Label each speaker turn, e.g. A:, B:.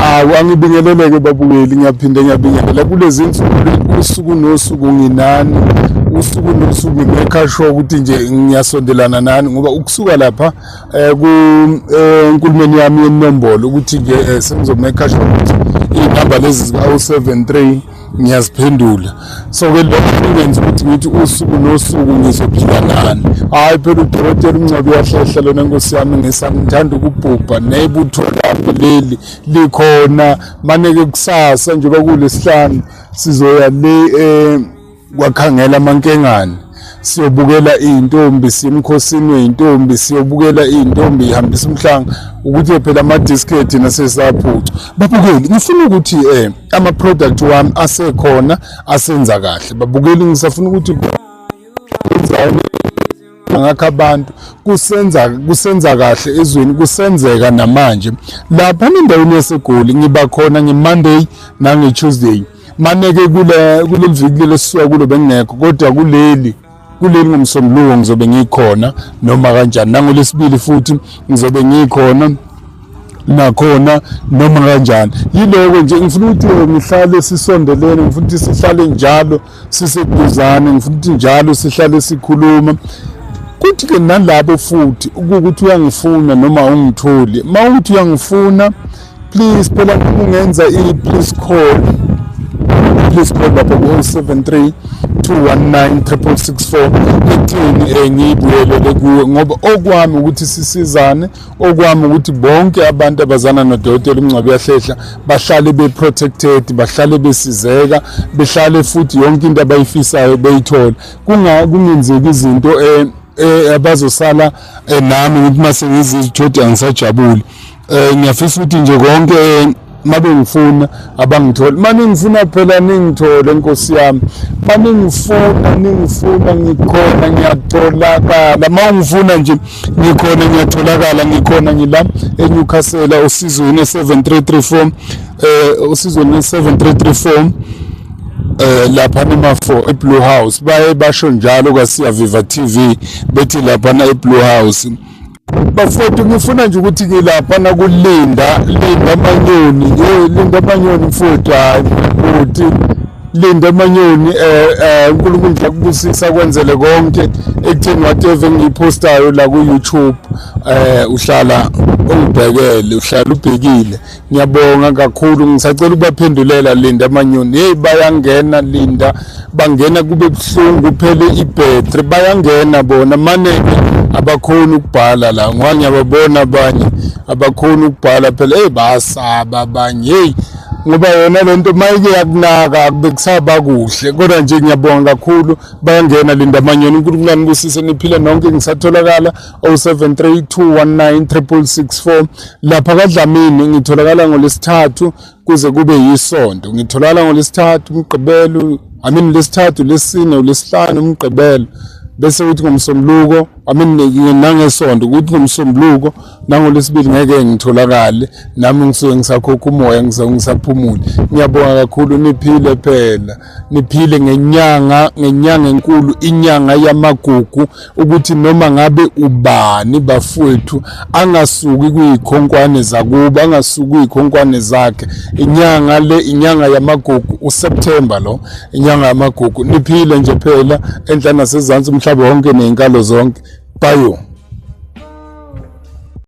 A: Angibingelele-ke babukeli, ngiyaphinde ngiyabingelela kulezi nsuku usuku nosuku nginani, usuku nosuku ngimeka sure ukuthi nje ngiyasondelana nani ngoba ukusuka lapha enkulumeni yami yenombolo ukuthi nje sengizomeka sure ukuthi iy'namba lezi zika-073 ngiyaziphendula. So-ke lokho kungenza ukuthi ngithi usuku nosuku ngizophila nani. Hhayi phela udokotela uNgcobo uyahlehla lona Nkosi yami, ngithanda ukubhubha nebutho lami leli likhona. Mane-ke kusasa njengoba kuLwesihlanu sizoya le kwakhangela amankengane, siyobukela iy'ntombi, siye emkhosini wey'ntombi, siyobukela iy'ntombi ihambisa umhlanga ukuthi phela amadiskethi nasesaphuthwa. Babukeli, ngifuna ukuthi ama-product wami asekhona asenza kahle. Babukeli, ngisafuna ukuthi ngakho abantu kusenza kahle ezweni, kusenzeka namanje lapha endaweni yaseGoli. Ngiba khona nge-Monday nange-Tuesday. Mane-ke kuleli viki lesisuka kulo bengekho, kodwa kuleli ngoMsombuluko ngizobe ngikhona noma kanjani. NangoLwesibili futhi ngizobe ngikhona nakhona noma kanjani. Yiloko nje ngifuna ukuthi ngihlale sisondelene, ngifuna ukuthi sihlale njalo siseduzane, ngifuna ukuthi njalo sihlale sikhuluma. Kuthi-ke nalabo futhi ukuthi uyangifuna noma ungitholi, ma ukuthi uyangifuna please phela ungenza i-please call lapho ku-073 219 664 ekuthini ngiyibuyelele kuwe, ngoba okwami ukuthi sisizane, okwami ukuthi bonke abantu abazana nodokotela uNgcobo uyahlehla bahlale be-protected, bahlale besizeka, behlale futhi yonke into abayifisayo beyithola. Kungenzeki izinto abazosala nami ukuthi mase ngizizithodi angisajabuli. Ngiyafisa ukuthi nje konke mabe ngifuna abangitholi, mane ngifuna phela ningithole Nkosi yami, mane ngifuna ngikhona ngiyatholakala. Ma ungifuna nje ngikhona ngiyatholakala, ngikhona ngila eNewcastle osizweni 7334 osizweni 7334 lapha noma4 eBlue House. Baye basho njalo kwaSiya Viva TV bethi lapha na eBlue House. Bafowethu ngifuna nje ukuthi ngilapha nakulinda amanyoni, linda amanyoni mfowethu, hayi futhi linda amanyoni. uNkulunkulu nje akubusisa kwenzele konke ekutheni whatever ngiyiphostayo la ku-YouTube uhlala ungibhekele, uhlala ubhekile. Ngiyabonga kakhulu, ngisacela ukubaphendulela linda amanyoni. Hey, bayangena linda, bangena kube buhlungu kuphele ibhetri, bayangena bona. Maneke abakhona ukubhala la, ngoba ngiyababona abanye abakhona ukubhala phela. Hey, basaba abanye, hey, ngoba yona lento mayike yakunaka bekusaba kuhle. Kodwa nje ngiyabonga kakhulu, bayangena linda amanyoni. uNkulunkulu anibusise, niphile nonke. Ngisatholakala 073 219 664 lapha kaDlamini. Ngitholakala ngoLwesithathu kuze kube yiSonto. Ngitholakala ngoLwesithathu uMgqibelo, Lwesithathu, Lwesine, uLwesihlanu uMgqibelo, bese uthi ngoMsombuluko nangeSonto, ukuthi ngoMsombuluko nangoLwesibili ngeke ngitholakale, nami ngisuke ngisakhokha umoya, ngisaphumule. Ngiyabonga kakhulu, niphile phela, niphile ngenyanga enkulu, inyanga yamagugu, ukuthi noma ngabe ubani bafowethu angasuki kuyikhonkwane zakubo, angasuki kuyikhonkwane zakhe. Inyanga yamagugu, uSeptember lo, inyanga yamagugu. Niphile nje phela enhla nasezansi umhlaba wonke ney'nkalo zonke. Bayo.